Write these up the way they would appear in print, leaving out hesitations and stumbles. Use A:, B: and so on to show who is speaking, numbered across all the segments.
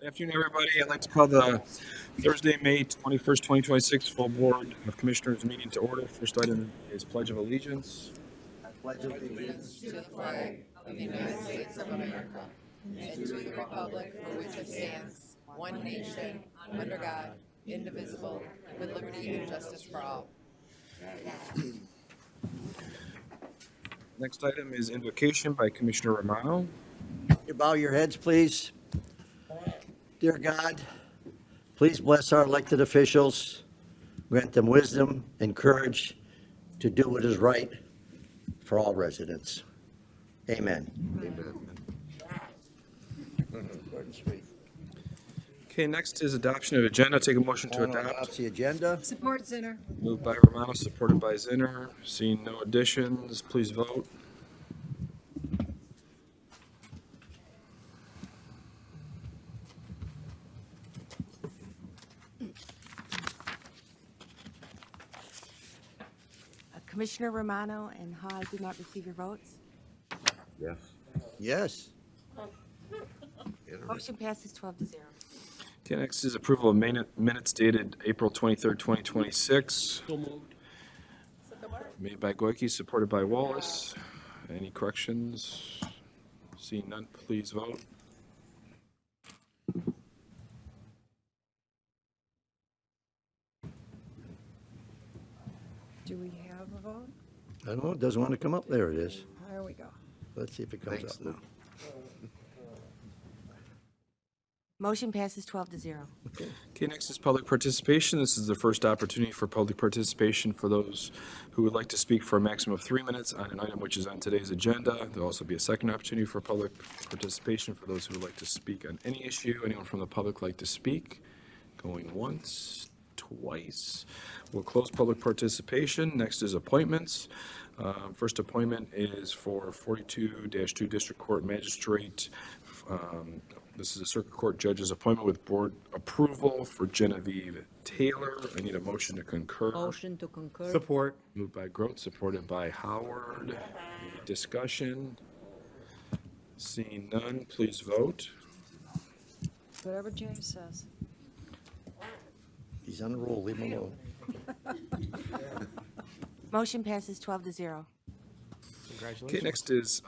A: Good afternoon, everybody. I'd like to call the Thursday, May 21st, 2026 full Board of Commissioners meeting to order. First item is Pledge of Allegiance.
B: I pledge allegiance to the flag of the United States of America and to the republic for which it stands, one nation, under God, indivisible, with liberty and justice for all.
A: Next item is Invocation by Commissioner Romano.
C: You bow your heads, please. Dear God, please bless our elected officials, grant them wisdom and courage to do what is right for all residents. Amen.
A: Okay, next is adoption of agenda. Take a motion to
C: Romano
A: adopt.
C: adopts the agenda.
D: Support Zinner.
A: Moved by Romano, supported by Zinner. Seeing no additions, please vote.
E: Commissioner Romano and Hawes did not receive your votes.
C: Yes.
E: Motion passes 12-0.
A: Okay, next is approval of minutes dated April 23rd, 2026. Made by Goike, supported by Wallace. Any corrections? Seeing none, please vote.
D: Do we have a vote?
C: I don't know, it doesn't want to come up. There it is.
D: There we go.
C: Let's see if it comes up now.
E: Motion passes 12-0.
A: Okay, next is public participation. This is the first opportunity for public participation for those who would like to speak for a maximum of 3 minutes on an item which is on today's agenda. There'll also be a second opportunity for public participation for those who would like to speak on any issue. Anyone from the public like to speak? Going once, twice. We'll close public participation. Next is appointments. First appointment is for 42-2 District Court Magistrate. This is a Circuit Court Judge's appointment with board approval for Genevieve Taylor. I need a motion to concur.
D: Motion to concur.
F: Support.
A: Moved by Grote, supported by Howard. Any discussion? Seeing none, please vote.
D: Whatever James says.
C: He's on the roll, leave him alone.
E: Motion passes 12-0.
F: Congratulations.
A: Okay, next is,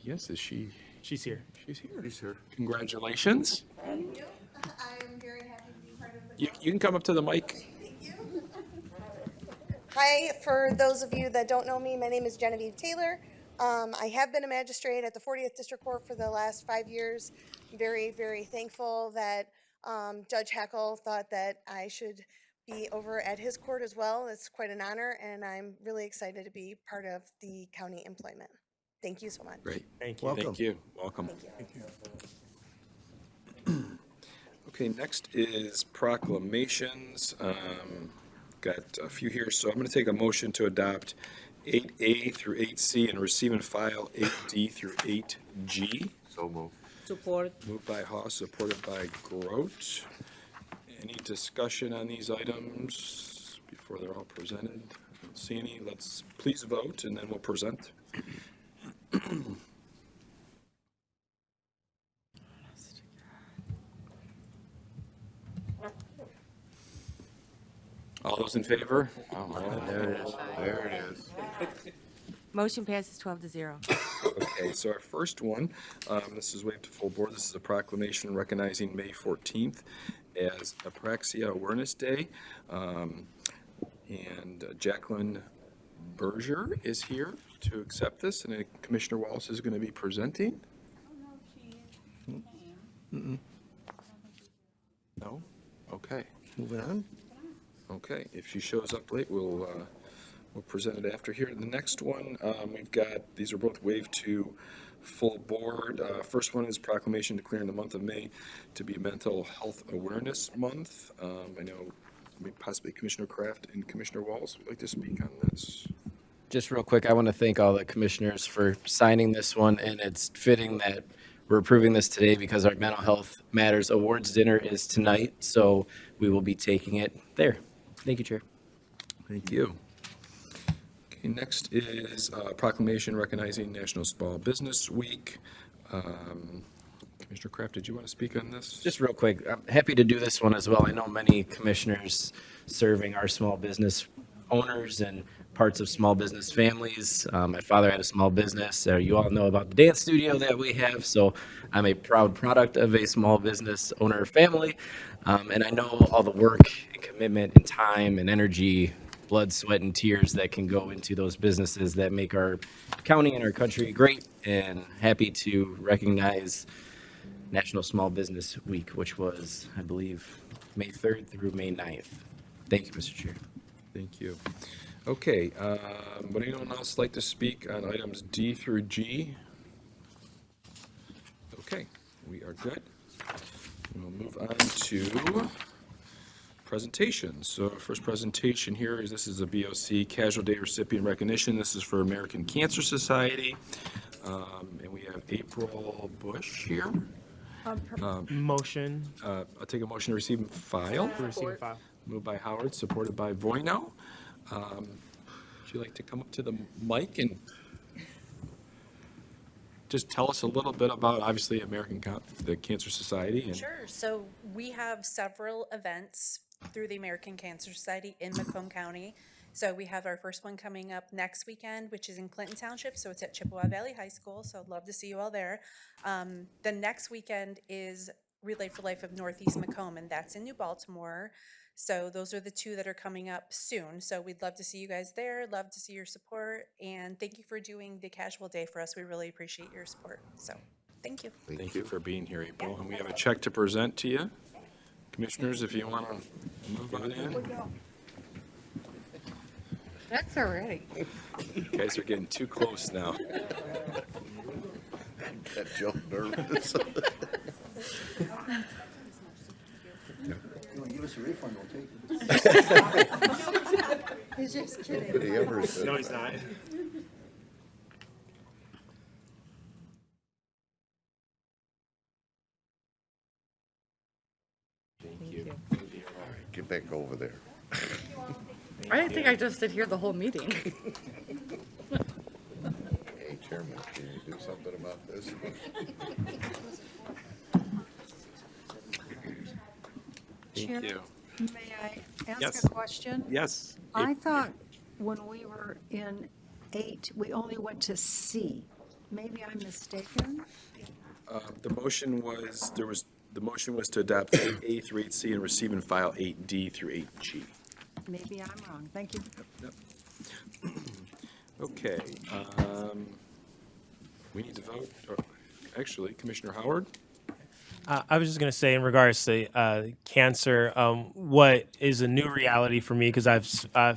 A: yes, is she?
F: She's here.
A: She's here. She's here. Congratulations.
G: Thank you. I'm very happy to be part of the.
A: You can come up to the mic.
G: Thank you. Hi, for those of you that don't know me, my name is Genevieve Taylor. I have been a magistrate at the 40th District Court for the last 5 years. I'm very, very thankful that Judge Hackle thought that I should be over at his court as well. It's quite an honor, and I'm really excited to be part of the county employment. Thank you so much.
A: Great.
F: Thank you.
C: Welcome.
A: Thank you. Welcome.
G: Thank you.
A: Okay, next is proclamations. Got a few here, so I'm going to take a motion to adopt 8A through 8C and receive and file 8D through 8G.
F: So moved.
D: Support.
A: Moved by Haas, supported by Grote. Any discussion on these items before they're all presented? I don't see any. Let's please vote, and then we'll present. All those in favor?
F: There it is. There it is.
E: Motion passes 12-0.
A: Okay, so our first one, this is waived to full board. This is a proclamation recognizing May 14th as Apraxia Awareness Day. And Jacqueline Berger is here to accept this, and Commissioner Wallace is going to be presenting. No? Okay.
C: Moving on.
A: Okay, if she shows up late, we'll present it after here. The next one, we've got, these are both waived to full board. First one is proclamation declaring the month of May to be Mental Health Awareness Month. I know possibly Commissioner Kraft and Commissioner Wallace would like to speak on this.
H: Just real quick, I want to thank all the commissioners for signing this one, and it's fitting that we're approving this today because our Mental Health Matters Awards dinner is tonight, so we will be taking it there. Thank you, Chair.
A: Thank you. Okay, next is proclamation recognizing National Small Business Week. Commissioner Commissioner Kraft, did you want to speak on this?
H: Just real quick, I'm happy to do this one as well. I know many commissioners serving our small business owners and parts of small business families. My father had a small business. You all know about the dance studio that we have, so I'm a proud product of a small business owner family. And I know all the work and commitment and time and energy, blood, sweat, and tears that can go into those businesses that make our county and our country great, and happy to recognize National Small Business Week, which was, I believe, May 3rd through May 9th. Thank you, Mr. Chair.
A: Thank you. Okay, would anyone else like to speak on items D through G? Okay, we are good. We'll move on to presentations. So first presentation here is, this is a BOC Casual Day recipient recognition. This is for American Cancer Society. And we have April Bush here.
F: Motion
A: I'll take a motion to receive and file.
F: to receive and file.
A: Moved by Howard, supported by Voino. Would you like to come up to the mic and just tell us a little bit about, obviously, the Cancer Society? And
I: Sure. So we have several events through the American Cancer Society in Macomb County. So we have our first one coming up next weekend, which is in Clinton Township. So it's at Chippewa Valley High School. So I'd love to see you all there. The next weekend is Relay for Life of Northeast Macomb, and that's in New Baltimore. So those are the two that are coming up soon. So we'd love to see you guys there. Love to see your support. And thank you for doing the casual day for us. We really appreciate your support. So thank you.
A: thank you for being here, April. And we have a check to present to you. Commissioners, if you want to move on in.
B: That's all right.
A: You guys are getting too close now.
F: That Joe nervous.
C: You want to give us a refund, we'll take it.
B: He's just kidding.
F: Did he ever say
J: No, he's not.
F: Get back over there.
B: I didn't think I just sit here the whole meeting.
F: Hey, Chairman, can you do something about this?
A: Thank you.
D: May I
J: Yes.
D: ask a question?
J: Yes.
D: I thought when we were in 8, we only went to C. Maybe I'm mistaken?
A: The motion was, the motion was to adopt 8A through 8C and receive and file 8D through 8G.
D: Maybe I'm wrong. Thank you.
A: Okay, we need to vote. Actually, Commissioner Howard?
J: I was just going to say, in regards to cancer, what is a new reality for me, because I've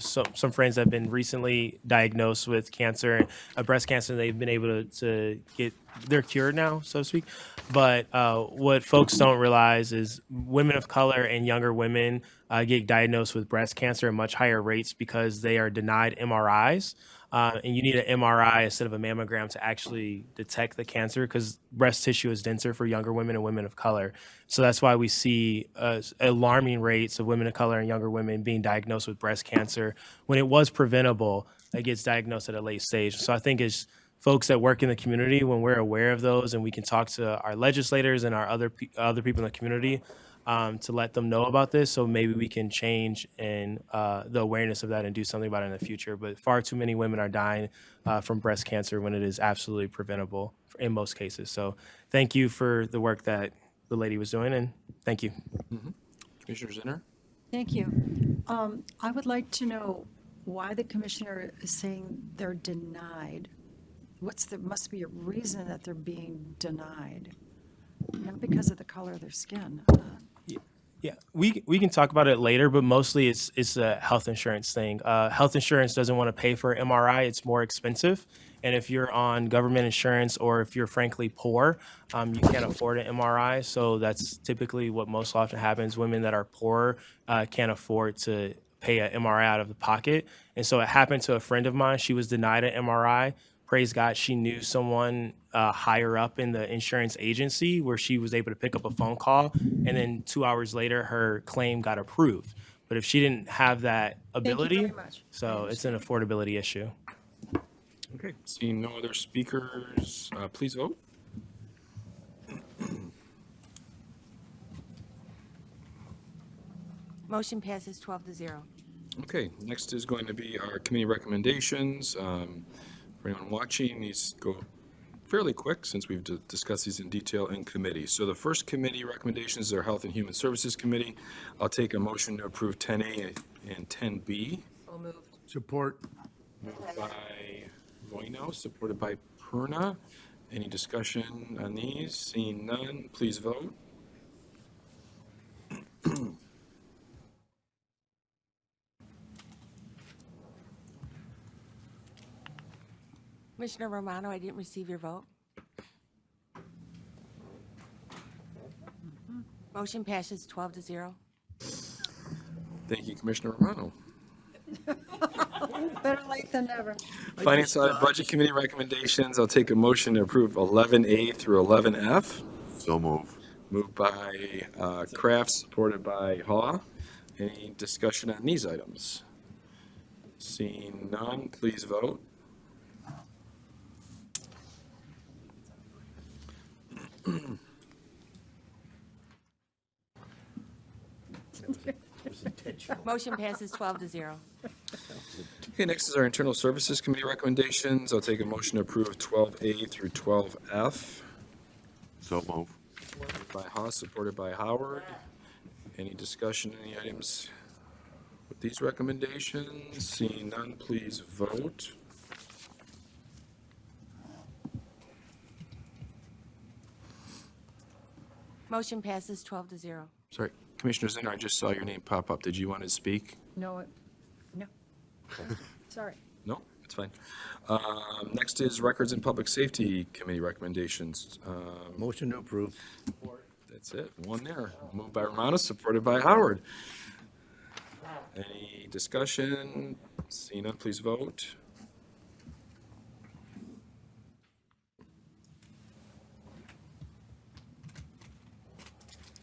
J: some friends that have been recently diagnosed with cancer, breast cancer. They've been able to get, they're cured now, so to speak. But what folks don't realize is women of color and younger women get diagnosed with breast cancer at much higher rates because they are denied MRIs. And you need an MRI instead of a mammogram to actually detect the cancer, because breast tissue is denser for younger women and women of color. So that's why we see alarming rates of women of color and younger women being diagnosed with breast cancer when it was preventable. It gets diagnosed at a late stage. So I think as folks that work in the community, when we're aware of those and we can talk to our legislators and our other people in the community, to let them know about this, so maybe we can change in the awareness of that and do something about it in the future. But far too many women are dying from breast cancer when it is absolutely preventable in most cases. So thank you for the work that the lady was doing, and thank you.
A: Commissioner Zinner?
D: Thank you. I would like to know why the commissioner is saying they're denied. Must be a reason that they're being denied, not because of the color of their skin.
J: Yeah, we can talk about it later, but mostly it's a health insurance thing. Health insurance doesn't want to pay for MRI; it's more expensive. And if you're on government insurance, or if you're frankly poor, you can't afford an MRI. So that's typically what most often happens. Women that are poor can't afford to pay an MRI out of the pocket. And so it happened to a friend of mine. She was denied an MRI. Praise God, she knew someone higher up in the insurance agency where she was able to pick up a phone call, and then 2 hours later, her claim got approved. But if she didn't have that ability,
D: very much.
J: so it's an affordability issue.
A: Okay, seeing no other speakers, please vote.
E: Motion passes 12-0.
A: Okay, next is going to be our committee recommendations. For anyone watching, these go fairly quick since we've discussed these in detail in committee. So the first committee recommendations are Health and Human Services Committee. I'll take a motion to approve 10A and 10B.
B: So moved.
K: Support.
A: Moved by Loino, supported by Perna. Any discussion on these? Seeing none, please vote.
E: Commissioner Romano, I didn't receive your vote. Motion passes 12-0.
A: Thank you, Commissioner Romano.
D: Better late than never.
A: Finance Audit Budget Committee recommendations. I'll take a motion to approve 11A through 11F.
F: So move.
A: Moved by Kraft, supported by Haw. Any discussion on these items? Seeing none, please vote.
E: Motion passes 12-0.
A: Okay, next is our Internal Services Committee recommendations. I'll take a motion to approve 12A through 12F.
F: So move.
A: Moved by Haw, supported by Howard. Any discussion on any items with these recommendations? Seeing none, please vote.
E: Motion passes 12-0.
A: Sorry, Commissioner Zinner, I just saw your name pop up. Did you want to speak?
D: No, no. Sorry.
A: No, it's fine. Next is Records and Public Safety Committee recommendations.
C: Motion to approve.
A: That's it, one there. Moved by Romano, supported by Howard. Any discussion? Seeing none, please vote.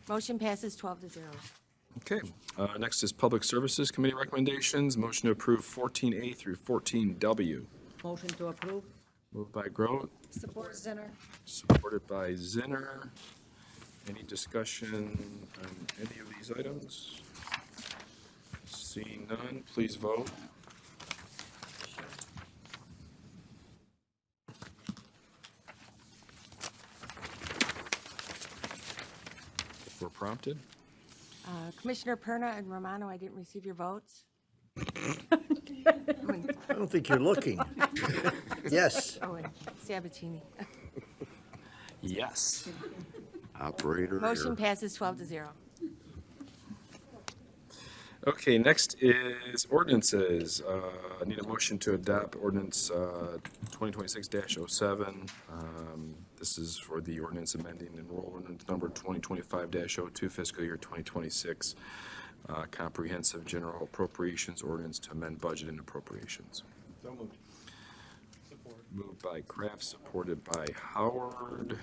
E: Motion passes 12-0.
A: Okay, next is Public Services Committee recommendations. Motion to approve 14A through 14W.
B: Motion to approve.
A: Moved by Grote,
D: Support Zinner.
A: supported by Zinner. Any discussion on any of these items? Seeing none, please vote. If we're prompted.
E: Commissioner Perna and Romano, I didn't receive your votes.
C: I don't think you're looking. Yes.
E: Oh, and Sabatini.
A: Yes.
F: Operator.
E: Motion passes 12-0.
A: Okay, next is ordinances. I need a motion to adopt ordinance 2026-07. This is for the ordinance amending enroll ordinance number 2025-02 fiscal year 2026 comprehensive general appropriations ordinance to amend budget and appropriations.
J: So moved. Support.
A: Moved by Kraft, supported by Howard.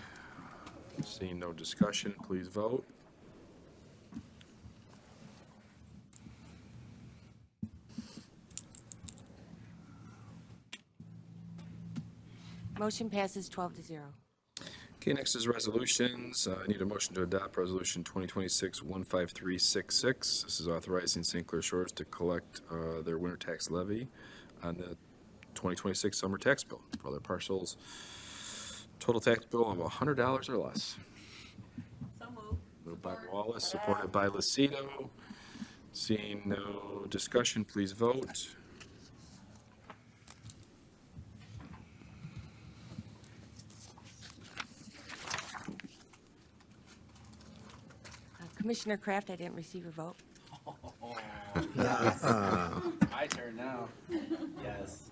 A: Seeing no discussion, please vote.
E: Motion passes 12-0.
A: Okay, next is resolutions. I need a motion to adopt resolution 2026-15366. This is authorizing St. Clair Shores to collect their winter tax levy on the 2026 summer tax bill for other parcels. Total tax bill of $100 or less.
B: So moved.
A: Moved by Wallace, supported by Lucido. Seeing no discussion, please vote.
E: Commissioner Kraft, I didn't receive your vote.
H: My turn now. Yes.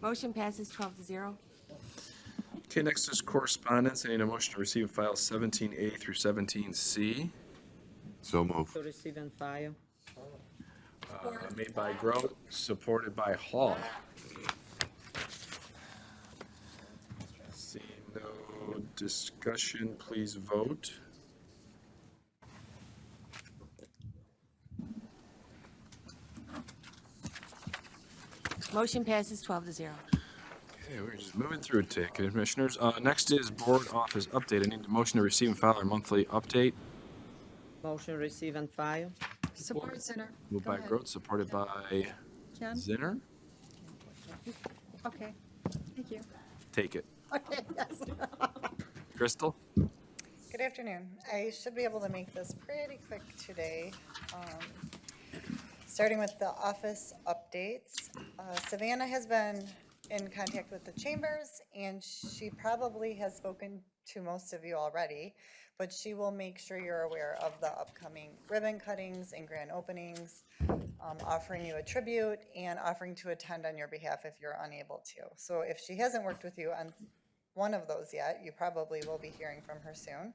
E: Motion passes 12-0.
A: Okay, next is correspondence. I need a motion to receive and file 17A through 17C.
F: So move.
B: To receive and file.
A: Made by Grote, supported by Hall. Seeing no discussion, please vote.
E: Motion passes 12-0.
A: Okay, we're just moving through it today, Commissioners. Next is board office update. I need a motion to receive and file our monthly update.
B: Motion receive and file.
D: Support Zinner.
A: Moved
D: Go
A: by
D: ahead.
A: Grote, supported by
D: Jen?
A: Zinner.
D: Okay, thank you.
A: Take it.
D: Okay, yes.
A: Crystal?
B: Good afternoon. I should be able to make this pretty quick today. Starting with the office updates. Savannah has been in contact with the chambers, and she probably has spoken to most of you already, but she will make sure you're aware of the upcoming ribbon cuttings and grand openings, offering you a tribute and offering to attend on your behalf if you're unable to. So if she hasn't worked with you on one of those yet, you probably will be hearing from her soon.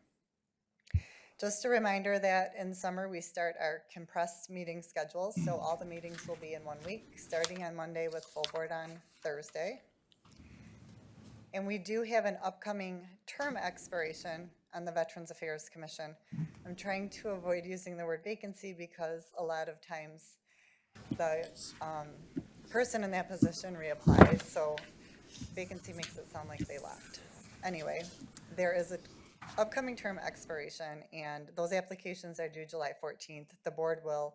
B: Just a reminder that in summer, we start our compressed meeting schedules, so all the meetings will be in 1 week, starting on Monday with full board on Thursday. And we do have an upcoming term expiration on the Veterans Affairs Commission. I'm trying to avoid using the word vacancy because a lot of times the person in that position reapplies, so vacancy makes it sound like they left. Anyway, there is a upcoming term expiration, and those applications are due July 14th. The board will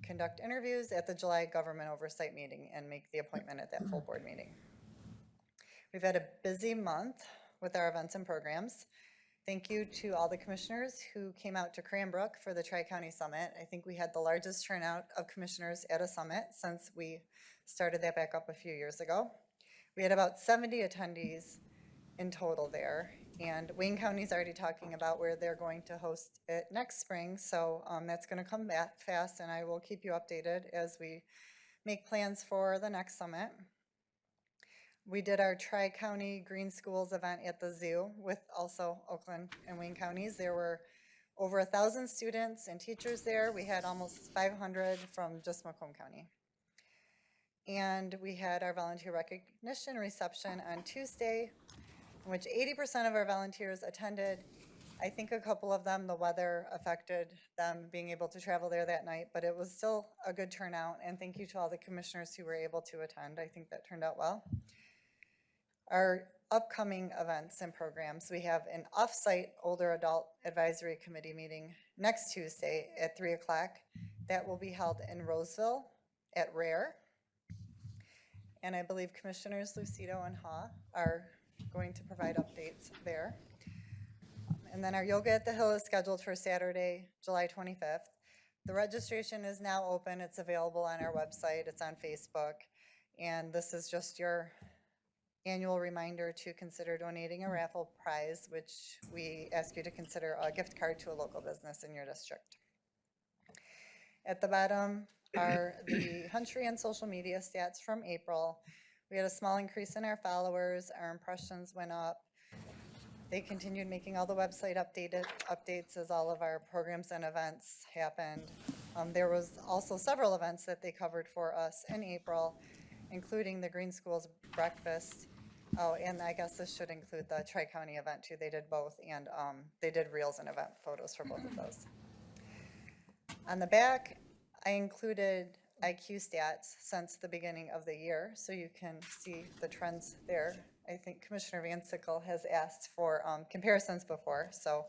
B: conduct interviews at the July government oversight meeting and make the appointment at that full board meeting. We've had a busy month with our events and programs. Thank you to all the commissioners who came out to Cranbrook for the Tri-County Summit. I think we had the largest turnout of commissioners at a summit since we started that back up a few years ago. We had about 70 attendees in total there. And Wayne County's already talking about where they're going to host it next spring, so that's going to come back fast, and I will keep you updated as we make plans for the next summit. We did our Tri-County Green Schools event at the zoo with also Oakland and Wayne counties. There were over 1,000 students and teachers there. We had almost 500 from just Macomb County. And we had our volunteer recognition reception on Tuesday, in which 80% of our volunteers attended. I think a couple of them, the weather affected them being able to travel there that night, but it was still a good turnout, and thank you to all the commissioners who were able to attend. I think that turned out well. Our upcoming events and programs, we have an off-site older adult advisory committee meeting next Tuesday at 3 o'clock. That will be held in Roseville at Rare. And I believe Commissioners Lucido and Ha are going to provide updates there. And then our Yoga at the Hill is scheduled for Saturday, July 25th. The registration is now open. It's available on our website. It's on Facebook. And this is just your annual reminder to consider donating a raffle prize, which we ask you to consider a gift card to a local business in your district. At the bottom are the Huntry and social media stats from April. We had a small increase in our followers. Our impressions went up. They continued making all the website updates as all of our programs and events happened. There was also several events that they covered for us in April, including the Green Schools Breakfast. Oh, and I guess this should include the Tri-County event too. They did both, and they did reels and event photos for both of those. On the back, I included IQ stats since the beginning of the year, so you can see the trends there. I think Commissioner Van Sickle has asked for comparisons before, so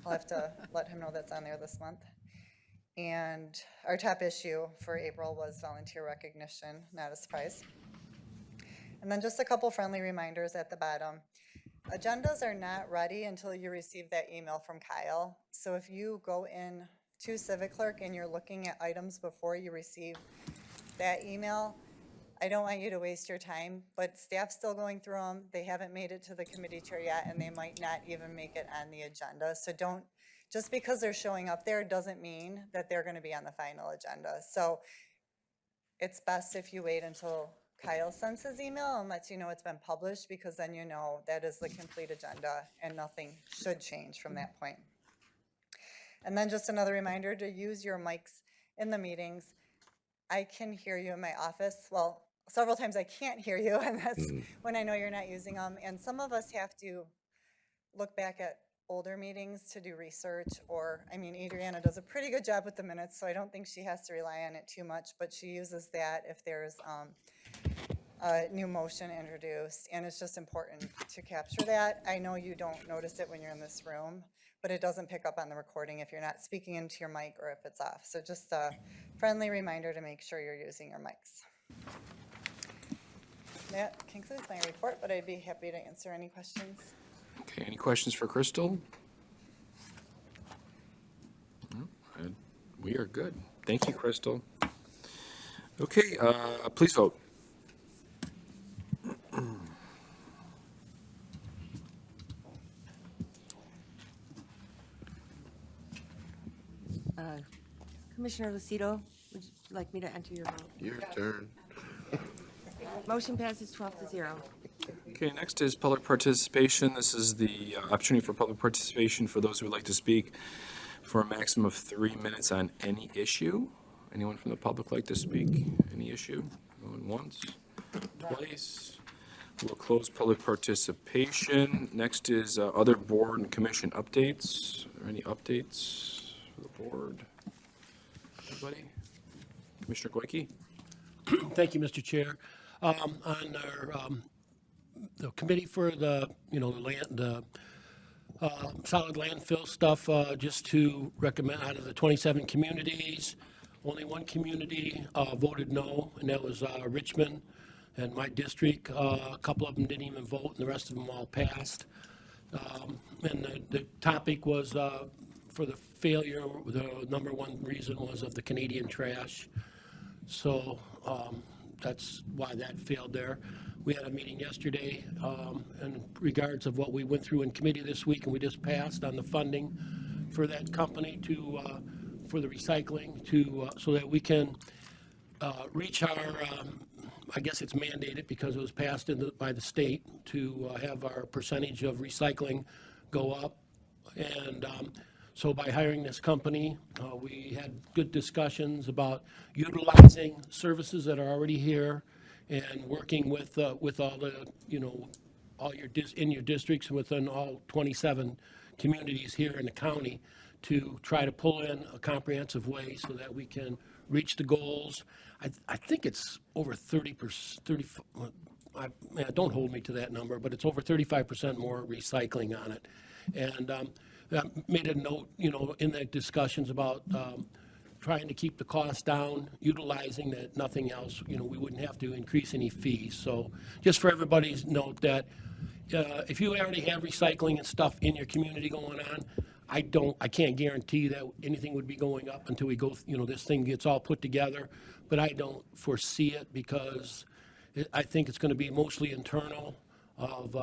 B: I'll have to let him know that's on there this month. And our top issue for April was volunteer recognition, not a surprise. And then just a couple friendly reminders at the bottom. Agendas are not ready until you receive that email from Kyle. So if you go in to Civic Clerk and you're looking at items before you receive that email, I don't want you to waste your time, but staff's still going through them. They haven't made it to the committee chair yet, and they might not even make it on the agenda. So don't, just because they're showing up there doesn't mean that they're gonna be on the final agenda. So it's best if you wait until Kyle sends his email and lets you know it's been published, because then you know that is the complete agenda and nothing should change from that point. And then just another reminder to use your mics in the meetings. I can hear you in my office. Well, several times I can't hear you, and that's when I know you're not using them. And some of us have to look back at older meetings to do research, or, I mean, Adriana does a pretty good job with the minutes, so I don't think she has to rely on it too much, but she uses that if there's a new motion introduced, and it's just important to capture that. I know you don't notice it when you're in this room,
K: but it doesn't pick up on the recording if you're not speaking into your mic or if it's off. So just a friendly reminder to make sure you're using your mics. That concludes my report, but I'd be happy to answer any questions.
A: Okay, any questions for Crystal? No, we are good. Thank you, Crystal. Okay, please vote.
E: Commissioner Lucido, would you like me to enter your vote?
F: Your turn.
E: Motion passes 12-0.
A: Okay, next is public participation. This is the opportunity for public participation for those who would like to speak for a maximum of 3 minutes on any issue. Anyone from the public like to speak? Any issue? Going once, twice. We'll close public participation. Next is other board and commission updates. Are there any updates for the board? Anybody? Commissioner Goyke?
L: Thank you, Mr. Chair. On our, the committee for the, the land, solid landfill stuff, just to recommend out of the 27 communities, only one community voted no, and that was Richmond and my district. A couple of them didn't even vote, and the rest of them all passed. And the topic was for the failure, the number one reason was of the Canadian trash. So that's why that failed there. We had a meeting yesterday in regards of what we went through in committee this week, and we just passed on the funding for that company to for the recycling to so that we can reach our I guess it's mandated because it was passed by the state to have our percentage of recycling go up. And so by hiring this company, we had good discussions about utilizing services that are already here and working with all the, all your in your districts within all 27 communities here in the county to try to pull in a comprehensive way so that we can reach the goals. I think it's over 30%, don't hold me to that number, but it's over 35% more recycling on it. And I made a note, in the discussions about trying to keep the cost down, utilizing that, nothing else, we wouldn't have to increase any fees. So just for everybody's note that if you already have recycling and stuff in your community going on, I can't guarantee that anything would be going up until we go, this thing gets all put together, but I don't foresee it because I think it's going to be mostly internal of,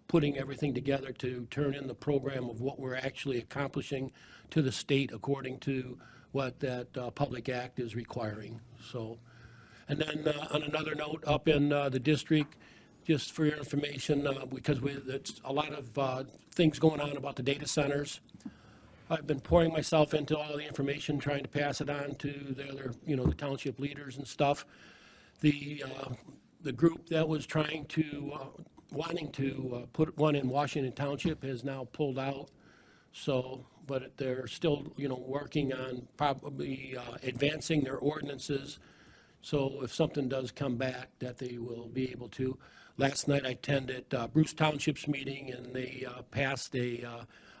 L: putting everything together to turn in the program of what we're actually accomplishing to the state according to what that public act is requiring. So, and then on another note, up in the district, just for your information, because it's a lot of things going on about the data centers. I've been pouring myself into all the information, trying to pass it on to the other, the township leaders and stuff. The group that was trying to, wanting to put one in Washington Township has now pulled out. So, but they're still, working on probably advancing their ordinances. So if something does come back, that they will be able to. Last night I attended Bruce Township's meeting, and they passed a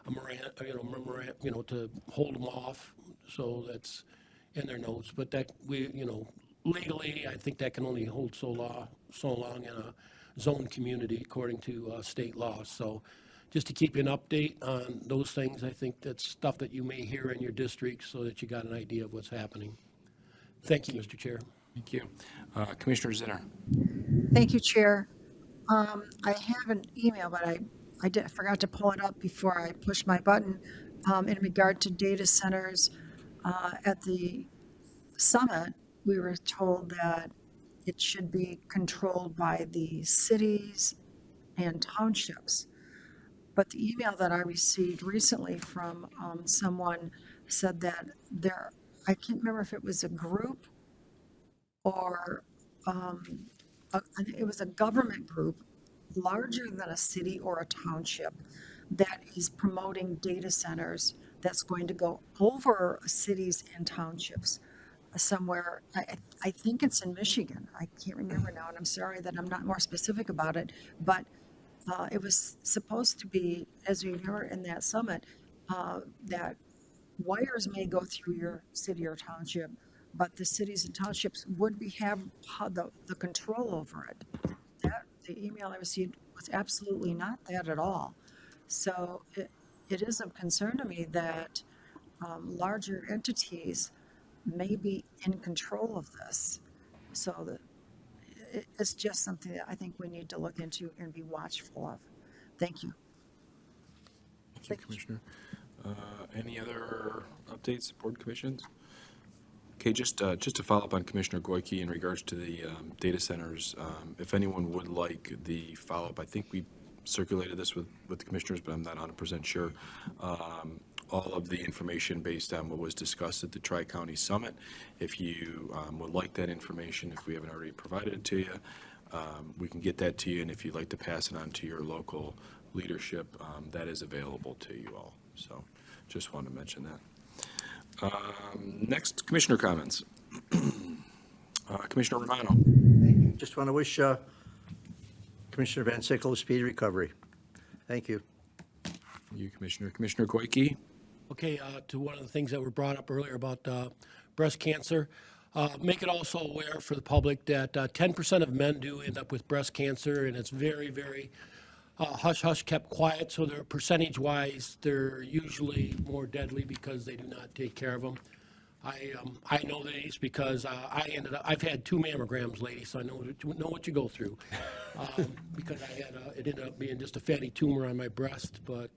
L: memorandum, to hold them off. So that's in their notes. But that legally, I think that can only hold so long in a zone community according to state law. So just to keep you an update on those things, I think that's stuff that you may hear in your district so that you got an idea of what's happening. Thank you, Mr. Chair.
A: Thank you. Commissioner Zinner.
D: Thank you, Chair. I have an email, but I forgot to pull it up before I pushed my button in regard to data centers. At the summit, we were told that it should be controlled by the cities and townships. But the email that I received recently from someone said that I can't remember if it was a group or it was a government group larger than a city or a township that is promoting data centers that's going to go over cities and townships somewhere. I think it's in Michigan. I can't remember now, and I'm sorry that I'm not more specific about it, but It was supposed to be, as we remember in that summit, that wires may go through your city or township, but the cities and townships would have the control over it. The email I received was absolutely not that at all. So it is of concern to me that larger entities may be in control of this. So it's just something that I think we need to look into and be watchful of. Thank you.
A: Thank you, Commissioner. Any other updates, board commissions? Okay, just to follow up on Commissioner Goyke in regards to the data centers, if anyone would like the follow-up, I think we circulated this with the commissioners, but I'm not 100% sure. All of the information based on what was discussed at the Tri-County Summit. If you would like that information, if we haven't already provided it to you, we can get that to you, and if you'd like to pass it on to your local leadership, that is available to you all. So just wanted to mention that. Next, commissioner comments. Commissioner Romano.
C: Just want to wish Commissioner Van Sickle a speedy recovery. Thank you.
A: You, Commissioner. Commissioner Goyke.
L: Okay, to one of the things that were brought up earlier about breast cancer, make it also aware for the public that 10% of men do end up with breast cancer, and it's very, very hush-hush, kept quiet, so they're percentage-wise, they're usually more deadly because they do not take care of them. I know these because I've had 2 mammograms, lady, so I know what you go through. Because it ended up being just a fatty tumor on my breast, but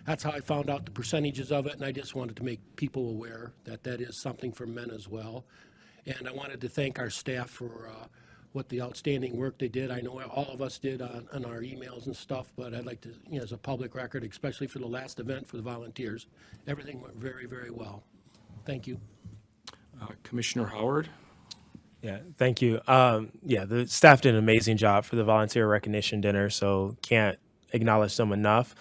L: that's how I found out the percentages of it, and I just wanted to make people aware that that is something for men as well. And I wanted to thank our staff for what the outstanding work they did. I know all of us did on our emails and stuff, but I'd like to, as a public record, especially for the last event for the volunteers, everything went very, very well. Thank you.
A: Commissioner Howard.
J: Yeah, thank you. The staff did an amazing job for the volunteer recognition dinner, so can't acknowledge them enough.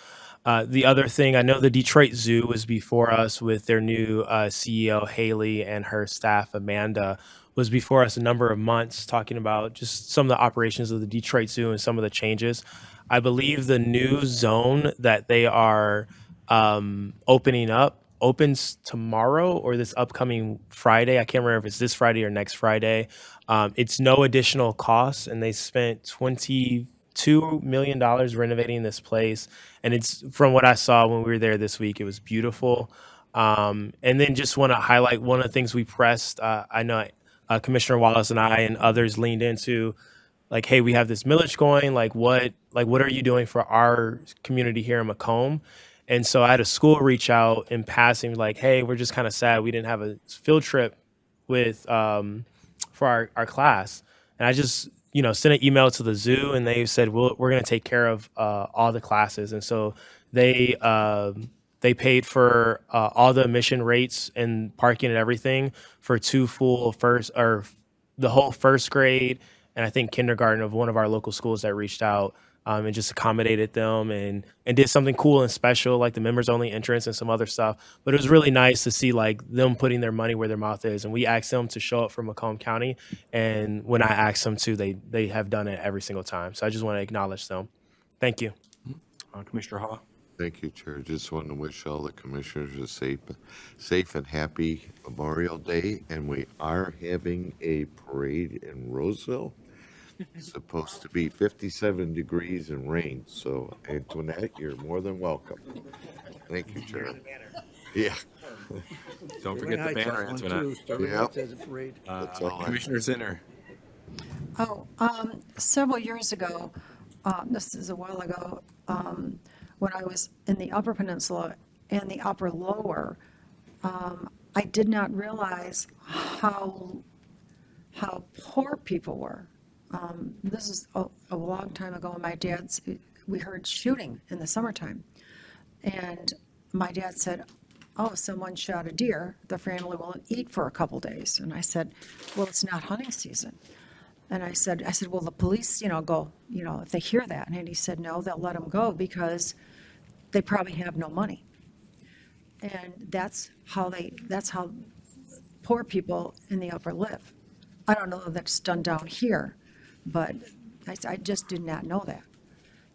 J: The other thing, I know the Detroit Zoo was before us with their new CEO, Haley, and her staff, Amanda, was before us a number of months talking about just some of the operations of the Detroit Zoo and some of the changes. I believe the new zone that they are opening up opens tomorrow or this upcoming Friday. I can't remember if it's this Friday or next Friday. It's no additional cost, and they spent $22 million renovating this place. And it's, from what I saw when we were there this week, it was beautiful. And then just want to highlight one of the things we pressed. I know Commissioner Wallace and I and others leaned into, like, hey, we have this millage going. What are you doing for our community here in Macomb? And so I had a school reach out in passing, like, hey, we're just kind of sad we didn't have a field trip with for our class. And I just, sent an email to the zoo, and they said, we're going to take care of all the classes. And so they paid for all the admission rates and parking and everything for 2 full the whole first grade, and I think kindergarten of one of our local schools that reached out. And just accommodated them and did something cool and special, like the members only entrance and some other stuff. But it was really nice to see them putting their money where their mouth is. And we asked them to show up for Macomb County. And when I asked them to, they have done it every single time. So I just want to acknowledge them. Thank you.
A: Commissioner Hall.
F: Thank you, Chair. Just want to wish all the commissioners a safe and happy Memorial Day. And we are having a parade in Roseville. It's supposed to be 57 degrees and rain. So, Antoinette, you're more than welcome. Thank you, Chair. Yeah.
A: Don't forget the banner, Antoinette.
F: Yep. That's all.
A: Commissioner Zinner.
D: Several years ago, this is a while ago, when I was in the Upper Peninsula and the Upper Lower, I did not realize how poor people were. This is a long time ago. We heard shooting in the summertime. And my dad said, oh, someone shot a deer. The family won't eat for a couple days. And I said, well, it's not hunting season. And I said, well, the police, go, if they hear that. And he said, no, they'll let them go because they probably have no money. And that's how poor people in the upper live. I don't know if that's done down here, but I just did not know that.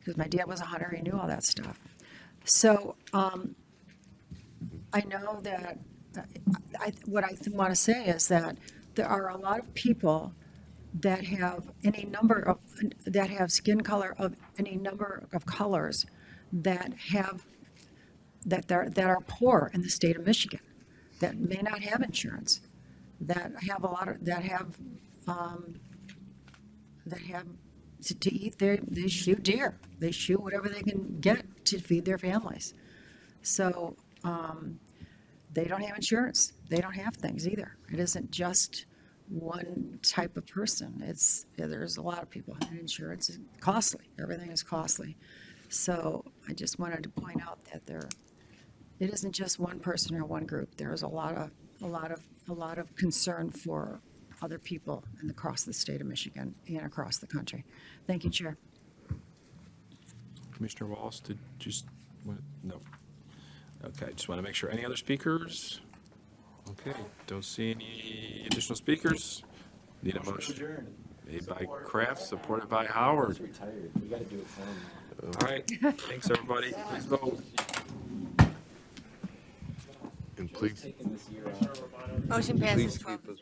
D: because my dad was a hunter, he knew all that stuff. So I know that, what I want to say is that there are a lot of people that have that have skin color of any number of colors that are poor in the state of Michigan, that may not have insurance, that have to eat. They shoot deer, they shoot whatever they can get to feed their families. So they don't have insurance, they don't have things either. It isn't just one type of person. There's a lot of people, and insurance is costly. Everything is costly. So I just wanted to point out that it isn't just one person or one group. There's a lot of concern for other people and across the state of Michigan and across the country. Thank you, Chair.
A: Commissioner Wallace, no. Okay, just want to make sure. Any other speakers? Okay, don't see any additional speakers. Need a motion. Made by Kraft, supported by Howard. All right, thanks, everybody. Please vote.
F: And please,
E: Motion passes
F: please
E: 12
F: keep us